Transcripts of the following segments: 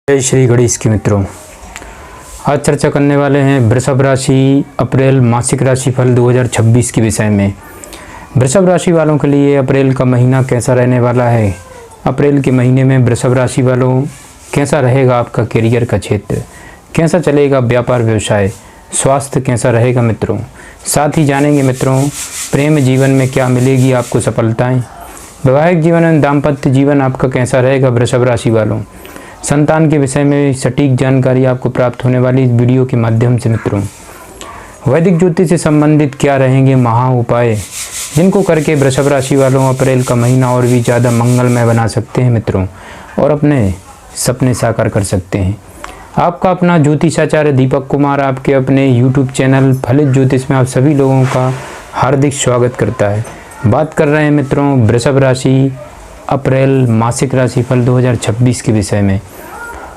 जय श्री गणेश की मित्रों, आज चर्चा करने वाले हैं वृषभ राशि अप्रैल मासिक राशिफल 2026 के विषय में। वृषभ राशि वालों के लिए अप्रैल का महीना कैसा रहने वाला है। अप्रैल के महीने में वृषभ राशि वालों कैसा रहेगा आपका करियर का क्षेत्र, कैसा चलेगा व्यापार व्यवसाय, स्वास्थ्य कैसा रहेगा मित्रों। साथ ही जानेंगे मित्रों प्रेम जीवन में क्या मिलेगी आपको सफलताएं, वैवाहिक जीवन एवं दाम्पत्य जीवन आपका कैसा रहेगा वृषभ राशि वालों। संतान के विषय में सटीक जानकारी आपको प्राप्त होने वाली इस वीडियो के माध्यम से मित्रों। वैदिक ज्योतिष से संबंधित क्या रहेंगे महा उपाय, जिनको करके वृषभ राशि वालों अप्रैल का महीना और भी ज़्यादा मंगलमय बना सकते हैं मित्रों और अपने सपने साकार कर सकते हैं। आपका अपना ज्योतिषाचार्य दीपक कुमार आपके अपने YouTube चैनल फलित ज्योतिष में आप सभी लोगों का हार्दिक स्वागत करता है। बात कर रहे हैं मित्रों वृषभ राशि अप्रैल मासिक राशिफल 2026 के विषय में।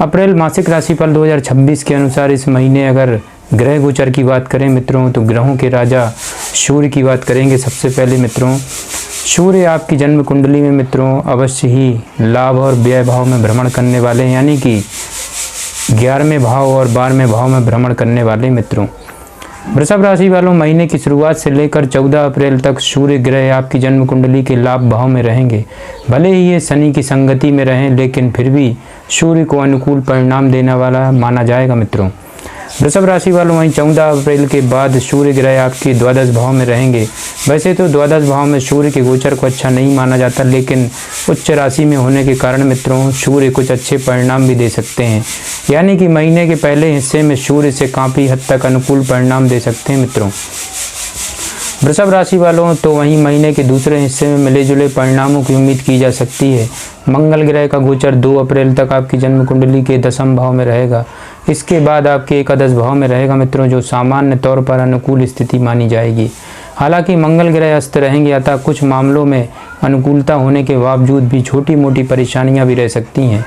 अप्रैल मासिक राशिफल 2026 के अनुसार इस महीने अगर ग्रह गोचर की बात करें मित्रों तो ग्रहों के राजा सूर्य की बात करेंगे। सबसे पहले मित्रों सूर्य आपकी जन्म कुंडली में मित्रों अवश्य ही लाभ और व्यय भाव में भ्रमण करने वाले हैं, यानी कि 11वें भाव और 12वें भाव में भ्रमण करने वाले मित्रों। वृषभ राशि वालों महीने की शुरुआत से लेकर 14 अप्रैल तक सूर्य ग्रह आपकी जन्म कुंडली के लाभ भाव में रहेंगे। भले ही ये शनि की संगति में रहें लेकिन फिर भी सूर्य को अनुकूल परिणाम देने वाला माना जाएगा मित्रों। वृषभ राशि वालों वहीं 14 अप्रैल के बाद सूर्य ग्रह आपके द्वादश भाव में रहेंगे। वैसे तो द्वादश भाव में सूर्य के गोचर को अच्छा नहीं माना जाता, लेकिन उच्च राशि में होने के कारण मित्रों सूर्य कुछ अच्छे परिणाम भी दे सकते हैं, यानी कि महीने के पहले हिस्से में सूर्य से काफ़ी हद तक अनुकूल परिणाम दे सकते हैं मित्रों। वृषभ राशि वालों तो वहीं महीने के दूसरे हिस्से में मिले जुले परिणामों की उम्मीद की जा सकती है। मंगल ग्रह का गोचर 2 अप्रैल तक आपकी जन्म कुंडली के 10वें भाव में रहेगा। इसके बाद आपके एकादश भाव में रहेगा मित्रों, जो सामान्य तौर पर अनुकूल स्थिति मानी जाएगी। हालांकि मंगल ग्रह अस्त रहेंगे, अतः कुछ मामलों में अनुकूलता होने के बावजूद भी छोटी मोटी परेशानियां भी रह सकती हैं।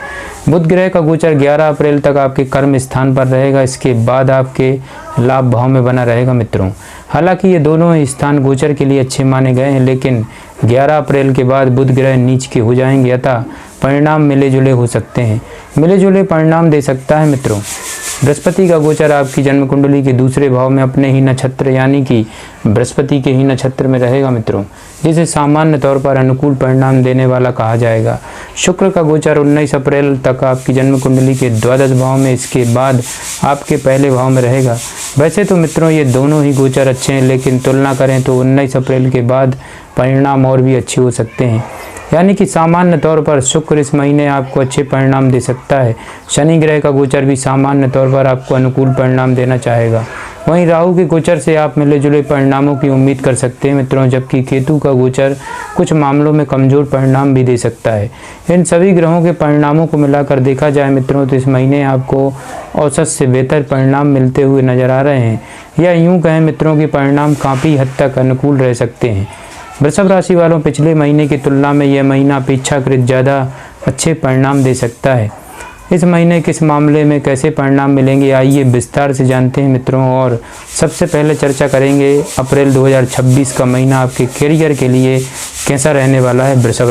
बुध ग्रह का गोचर 11 अप्रैल तक आपके कर्म स्थान पर रहेगा। इसके बाद आपके लाभ भाव में बना रहेगा मित्रों। हालांकि ये दोनों स्थान गोचर के लिए अच्छे माने गए हैं, लेकिन 11 अप्रैल के बाद बुध ग्रह नीच के हो जाएंगे, अतः परिणाम मिले जुले हो सकते हैं। मिले जुले परिणाम दे सकता है मित्रों। बृहस्पति का गोचर आपकी जन्म कुंडली के दूसरे भाव में अपने ही नक्षत्र यानी कि बृहस्पति के ही नक्षत्र में रहेगा मित्रों, जिसे सामान्य तौर पर अनुकूल परिणाम देने वाला कहा जाएगा। शुक्र का गोचर 19 अप्रैल तक आपकी जन्म कुंडली के द्वादश भाव में, इसके बाद आपके पहले भाव में रहेगा। वैसे तो मित्रों ये दोनों ही गोचर अच्छे हैं, लेकिन तुलना करें तो 19 अप्रैल के बाद परिणाम और भी अच्छे हो सकते हैं, यानी कि सामान्य तौर पर शुक्र इस महीने आपको अच्छे परिणाम दे सकता है। शनि ग्रह का गोचर भी सामान्य तौर पर आपको अनुकूल परिणाम देना चाहेगा। वहीं राहु के गोचर से आप मिले जुले परिणामों की उम्मीद कर सकते हैं मित्रों, जबकि केतु का गोचर कुछ मामलों में कमज़ोर परिणाम भी दे सकता है। इन सभी ग्रहों के परिणामों को मिलाकर देखा जाए मित्रों तो इस महीने आपको औसत से बेहतर परिणाम मिलते हुए नजर आ रहे हैं, या यूँ कहें मित्रों कि परिणाम काफ़ी हद तक अनुकूल रह सकते हैं। वृषभ राशि वालों पिछले महीने की तुलना में यह महीना अपेक्षाकृत ज़्यादा अच्छे परिणाम दे सकता है। इस महीने किस मामले में कैसे परिणाम मिलेंगे आइए विस्तार से जानते हैं मित्रों। और सबसे पहले चर्चा करेंगे अप्रैल 2026 का महीना आपके करियर के लिए कैसा रहने वाला है। वृषभ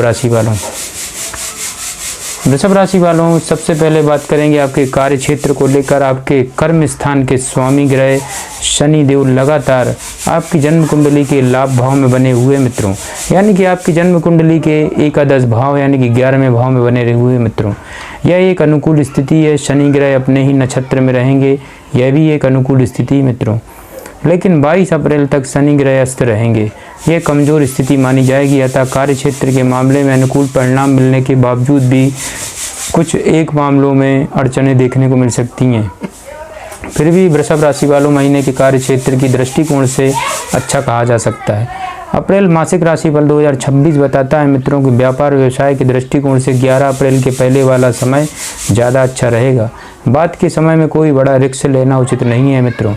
राशि वालों सबसे पहले बात करेंगे आपके कार्य क्षेत्र को लेकर। आपके कर्म स्थान के स्वामी ग्रह शनि देव लगातार आपकी जन्म कुंडली के लाभ भाव में बने हुए मित्रों, यानी कि आपकी जन्म कुंडली के एकादश भाव यानी कि 11वें भाव में बने हुए मित्रों। यह एक अनुकूल स्थिति है। शनि ग्रह अपने ही नक्षत्र में रहेंगे, यह भी एक अनुकूल स्थिति मित्रों। लेकिन 22 अप्रैल तक शनि ग्रह अस्त रहेंगे, यह कमज़ोर स्थिति मानी जाएगी। अतः कार्य क्षेत्र के मामले में अनुकूल परिणाम मिलने के बावजूद भी कुछ एक मामलों में अड़चनें देखने को मिल सकती हैं। फिर भी वृषभ राशि वालों महीने के कार्य क्षेत्र की दृष्टिकोण से अच्छा कहा जा सकता है। अप्रैल मासिक राशिफल 2026 बताता है मित्रों कि व्यापार व्यवसाय के दृष्टिकोण से 11 अप्रैल के पहले वाला समय ज़्यादा अच्छा रहेगा। बाद के समय में कोई बड़ा रिस्क लेना उचित नहीं है मित्रों।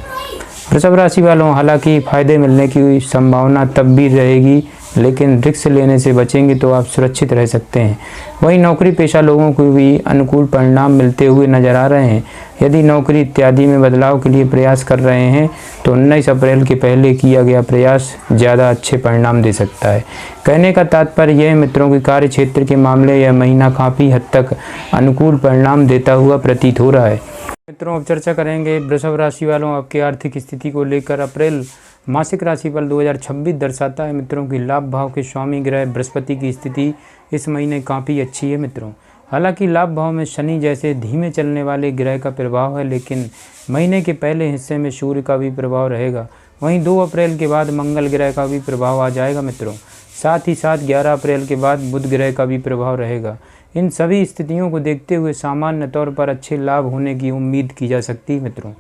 वृषभ राशि वालों, हालांकि फायदे मिलने की संभावना तब भी रहेगी, लेकिन रिस्क लेने से बचेंगे तो आप सुरक्षित रह सकते हैं। वहीं नौकरी पेशा लोगों को भी अनुकूल परिणाम मिलते हुए नजर आ रहे हैं। यदि नौकरी इत्यादि में बदलाव के लिए प्रयास कर रहे हैं तो 19 अप्रैल के पहले किया गया प्रयास ज़्यादा अच्छे परिणाम दे सकता है। कहने का तात्पर्य यह मित्रों की कार्य क्षेत्र के मामले यह महीना काफ़ी हद तक अनुकूल परिणाम देता हुआ प्रतीत हो रहा है। मित्रों, अब चर्चा करेंगे वृषभ राशि वालों आपकी आर्थिक स्थिति को लेकर। अप्रैल मासिक राशिफल 2026 दर्शाता है मित्रों की लाभ भाव के स्वामी ग्रह बृहस्पति की स्थिति इस महीने काफ़ी अच्छी है मित्रों। हालांकि लाभ भाव में शनि जैसे धीमे चलने वाले ग्रह का प्रभाव है, लेकिन महीने के पहले हिस्से में सूर्य का भी प्रभाव रहेगा। वहीं 2 अप्रैल के बाद मंगल ग्रह का भी प्रभाव आ जाएगा मित्रों। साथ ही साथ 11 अप्रैल के बाद बुध ग्रह का भी प्रभाव रहेगा। इन सभी स्थितियों को देखते हुए सामान्य तौर पर अच्छे लाभ होने की उम्मीद की जा सकती है मित्रों।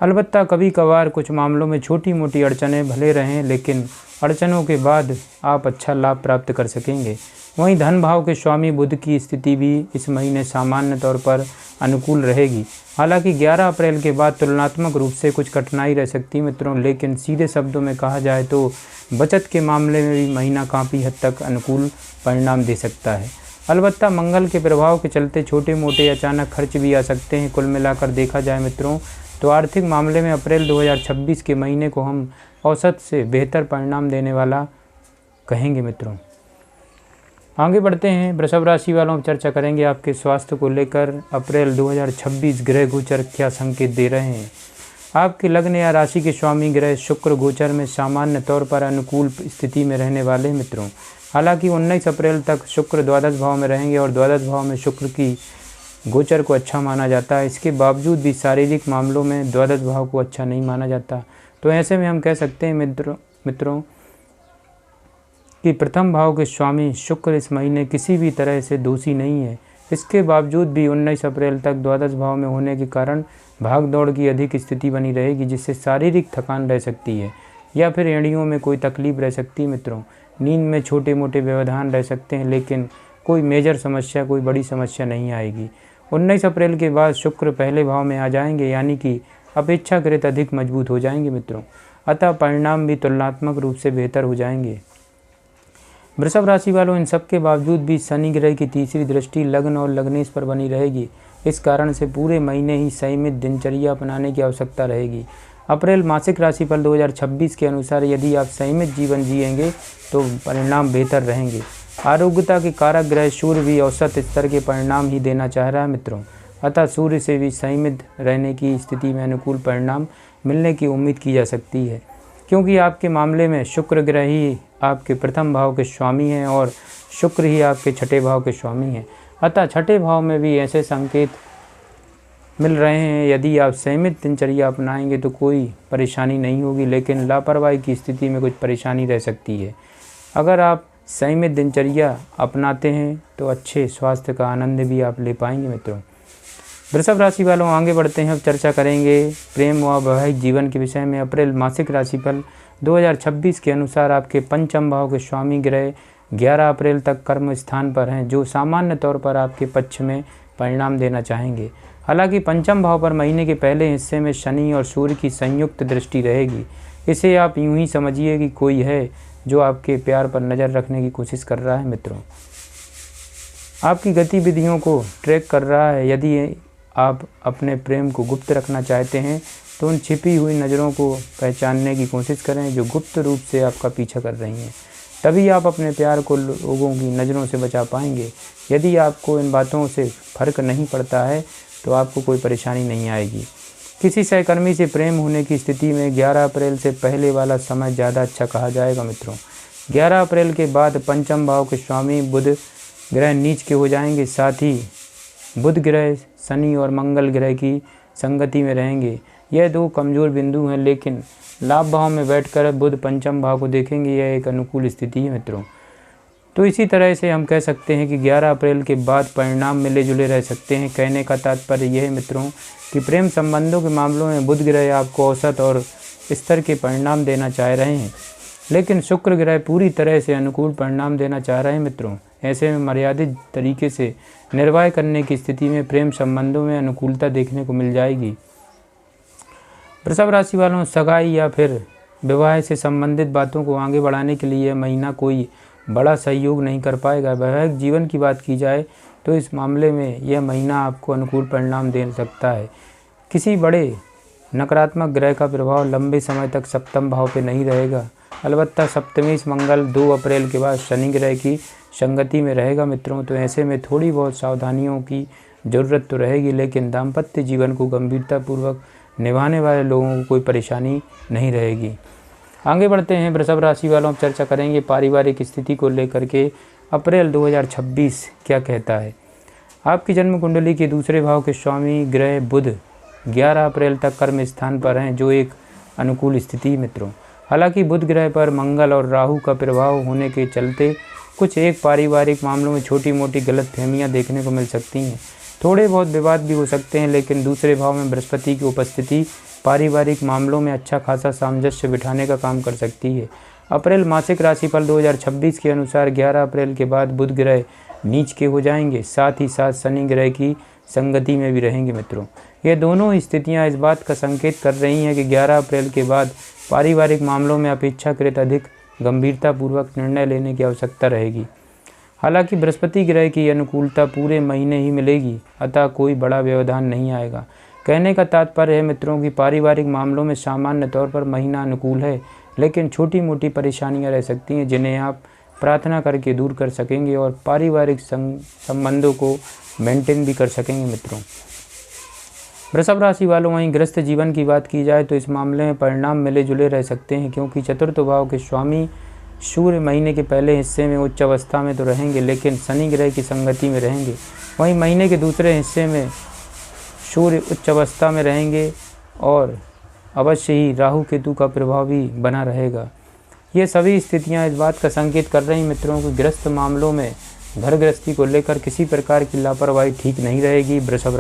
अलबत्ता कभी कभार कुछ मामलों में छोटी मोटी अड़चनें भले रहें, लेकिन अड़चनों के बाद आप अच्छा लाभ प्राप्त कर सकेंगे। वहीं धन भाव के स्वामी बुध की स्थिति भी इस महीने सामान्य तौर पर अनुकूल रहेगी। हालांकि 11 अप्रैल के बाद तुलनात्मक रूप से कुछ कठिनाई रह सकती है मित्रों, लेकिन सीधे शब्दों में कहा जाए तो बचत के मामले में भी महीना काफ़ी हद तक अनुकूल परिणाम दे सकता है। अलबत्ता मंगल के प्रभाव के चलते छोटे मोटे अचानक खर्च भी आ सकते हैं। कुल मिलाकर देखा जाए मित्रों तो आर्थिक मामले में अप्रैल 2026 के महीने को हम औसत से बेहतर परिणाम देने वाला कहेंगे मित्रों। आगे बढ़ते हैं, वृषभ राशि वालों चर्चा करेंगे आपके स्वास्थ्य को लेकर। अप्रैल 2026 ग्रह गोचर क्या संकेत दे रहे हैं। आपके लग्न या राशि के स्वामी ग्रह शुक्र गोचर में सामान्य तौर पर अनुकूल स्थिति में रहने वाले हैं मित्रों। हालांकि 19 अप्रैल तक शुक्र द्वादश भाव में रहेंगे और द्वादश भाव में शुक्र की गोचर को अच्छा माना जाता है। इसके बावजूद भी शारीरिक मामलों में द्वादश भाव को अच्छा नहीं माना जाता। तो ऐसे में हम कह सकते हैं मित्रों कि प्रथम भाव के स्वामी शुक्र इस महीने किसी भी तरह से दोषी नहीं है। इसके बावजूद भी 19 अप्रैल तक द्वादश भाव में होने के कारण भाग दौड़ की अधिक स्थिति बनी रहेगी, जिससे शारीरिक थकान रह सकती है या फिर एड़ियों में कोई तकलीफ रह सकती है मित्रों। नींद में छोटे मोटे व्यवधान रह सकते हैं, लेकिन कोई मेजर समस्या, कोई बड़ी समस्या नहीं आएगी। 19 अप्रैल के बाद शुक्र पहले भाव में आ जाएंगे, यानी कि अपेक्षाकृत अधिक मजबूत हो जाएंगे मित्रों। अतः परिणाम भी तुलनात्मक रूप से बेहतर हो जाएंगे। वृषभ राशि वालों, इन सब के बावजूद भी शनि ग्रह की तीसरी दृष्टि लग्न और लग्नेश पर बनी रहेगी। इस कारण से पूरे महीने ही संयमित दिनचर्या अपनाने की आवश्यकता रहेगी। अप्रैल मासिक राशिफल 2026 के अनुसार यदि आप संयमित जीवन जिएंगे तो परिणाम बेहतर रहेंगे। आरोग्यता के कारक ग्रह सूर्य भी औसत स्तर के परिणाम ही देना चाह रहा है मित्रों। अतः सूर्य से भी संयमित रहने की स्थिति में अनुकूल परिणाम मिलने की उम्मीद की जा सकती है, क्योंकि आपके मामले में शुक्र ग्रह ही आपके प्रथम भाव के स्वामी हैं और शुक्र ही आपके छठे भाव के स्वामी हैं। अतः छठे भाव में भी ऐसे संकेत मिल रहे हैं। यदि आप संयमित दिनचर्या अपनाएंगे तो कोई परेशानी नहीं होगी, लेकिन लापरवाही की स्थिति में कुछ परेशानी रह सकती है। अगर आप संयमित दिनचर्या अपनाते हैं तो अच्छे स्वास्थ्य का आनंद भी आप ले पाएंगे मित्रों। वृषभ राशि वालों, आगे बढ़ते हैं। अब चर्चा करेंगे प्रेम व वैवाहिक जीवन के विषय में। अप्रैल मासिक राशिफल 2026 के अनुसार आपके पंचम भाव के स्वामी ग्रह 11 अप्रैल तक कर्म स्थान पर हैं, जो सामान्य तौर पर आपके पक्ष में परिणाम देना चाहेंगे। हालांकि पंचम भाव पर महीने के पहले हिस्से में शनि और सूर्य की संयुक्त दृष्टि रहेगी। इसे आप यूं ही समझिए कि कोई है जो आपके प्यार पर नज़र रखने की कोशिश कर रहा है मित्रों, आपकी गतिविधियों को ट्रैक कर रहा है। यदि आप अपने प्रेम को गुप्त रखना चाहते हैं तो उन छिपी हुई नज़रों को पहचानने की कोशिश करें जो गुप्त रूप से आपका पीछा कर रही हैं। तभी आप अपने प्यार को लोगों की नज़रों से बचा पाएंगे। यदि आपको इन बातों से फ़र्क नहीं पड़ता है तो आपको कोई परेशानी नहीं आएगी। किसी सहकर्मी से प्रेम होने की स्थिति में 11 अप्रैल से पहले वाला समय ज़्यादा अच्छा कहा जाएगा मित्रों। 11 अप्रैल के बाद पंचम भाव के स्वामी बुध ग्रह नीच के हो जाएंगे। साथ ही बुध ग्रह शनि और मंगल ग्रह की संगति में रहेंगे। यह दो कमज़ोर बिंदु हैं, लेकिन लाभ भाव में बैठकर बुध पंचम भाव को देखेंगे। यह एक अनुकूल स्थिति है मित्रों। तो इसी तरह से हम कह सकते हैं कि 11 अप्रैल के बाद परिणाम मिले जुले रह सकते हैं। कहने का तात्पर्य यह है मित्रों कि प्रेम संबंधों के मामलों में बुध ग्रह आपको औसत और स्तर के परिणाम देना चाह रहे हैं, लेकिन शुक्र ग्रह पूरी तरह से अनुकूल परिणाम देना चाह रहे हैं मित्रों। ऐसे में मर्यादित तरीके से निर्वाह करने की स्थिति में प्रेम संबंधों में अनुकूलता देखने को मिल जाएगी। वृषभ राशि वालों, सगाई या फिर विवाह से संबंधित बातों को आगे बढ़ाने के लिए यह महीना कोई बड़ा सहयोग नहीं कर पाएगा। वैवाहिक जीवन की बात की जाए तो इस मामले में यह महीना आपको अनुकूल परिणाम दे सकता है। किसी बड़े नकारात्मक ग्रह का प्रभाव लंबे समय तक सप्तम भाव पे नहीं रहेगा। अलबत्ता सप्तमेश मंगल 2 अप्रैल के बाद शनि ग्रह की संगति में रहेगा मित्रों, तो ऐसे में थोड़ी बहुत सावधानियों की ज़रूरत तो रहेगी, लेकिन दाम्पत्य जीवन को गंभीरतापूर्वक निभाने वाले लोगों को कोई परेशानी नहीं रहेगी। आगे बढ़ते हैं, वृषभ राशि वालों, चर्चा करेंगे पारिवारिक स्थिति को लेकर के अप्रैल 2026 क्या कहता है। आपकी जन्म कुंडली के दूसरे भाव के स्वामी ग्रह बुध 11 अप्रैल तक कर्म स्थान पर हैं, जो एक अनुकूल स्थिति मित्रों। हालांकि बुध ग्रह पर मंगल और राहु का प्रभाव होने के चलते कुछ एक पारिवारिक मामलों में छोटी मोटी गलतफहमियां देखने को मिल सकती हैं। थोड़े बहुत विवाद भी हो सकते हैं, लेकिन दूसरे भाव में बृहस्पति की उपस्थिति पारिवारिक मामलों में अच्छा खासा सामंजस्य बिठाने का काम कर सकती है। अप्रैल मासिक राशिफल 2026 के अनुसार 11 अप्रैल के बाद बुध ग्रह नीच के हो जाएंगे, साथ ही साथ शनि ग्रह की संगति में भी रहेंगे मित्रों। ये दोनों स्थितियां इस बात का संकेत कर रही हैं कि 11 अप्रैल के बाद पारिवारिक मामलों में अपेक्षाकृत अधिक गंभीरतापूर्वक निर्णय लेने की आवश्यकता रहेगी। हालांकि बृहस्पति ग्रह की अनुकूलता पूरे महीने ही मिलेगी, अतः कोई बड़ा व्यवधान नहीं आएगा। कहने का तात्पर्य है मित्रों कि पारिवारिक मामलों में सामान्य तौर पर महीना अनुकूल है, लेकिन छोटी मोटी परेशानियां रह सकती हैं, जिन्हें आप प्रार्थना करके दूर कर सकेंगे और पारिवारिक संबंधों को मेंटेन भी कर सकेंगे मित्रों। वृषभ राशि वालों, वहीं गृहस्थ जीवन की बात की जाए तो इस मामले में परिणाम मिले जुले रह सकते हैं, क्योंकि चतुर्थ भाव के स्वामी सूर्य महीने के पहले हिस्से में उच्च अवस्था में तो रहेंगे, लेकिन शनि ग्रह की संगति में रहेंगे। वहीं महीने के दूसरे हिस्से में सूर्य उच्च अवस्था में रहेंगे और अवश्य ही राहु केतु का प्रभाव भी बना रहेगा। ये सभी स्थितियां इस बात का संकेत कर रही मित्रों कि गृहस्थ मामलों में घर गृहस्थी को लेकर किसी प्रकार की लापरवाही ठीक नहीं रहेगी। वृषभ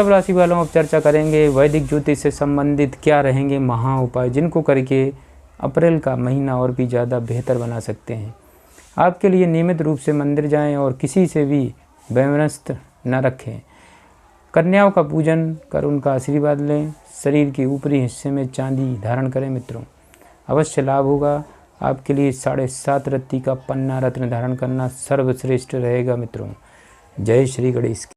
राशि वालों अब चर्चा करेंगे वैदिक ज्योतिष से संबंधित क्या रहेंगे महा उपाय, जिनको करके अप्रैल का महीना और भी ज़्यादा बेहतर बना सकते हैं। आपके लिए नियमित रूप से मंदिर जाएं और किसी से भी वैमनस्य न रखें। कन्याओं का पूजन कर उनका आशीर्वाद लें। शरीर के ऊपरी हिस्से में चांदी धारण करें मित्रों, अवश्य लाभ होगा। आपके लिए 7.5 रत्ती का पन्ना रत्न धारण करना सर्वश्रेष्ठ रहेगा मित्रों। जय श्री गणेश।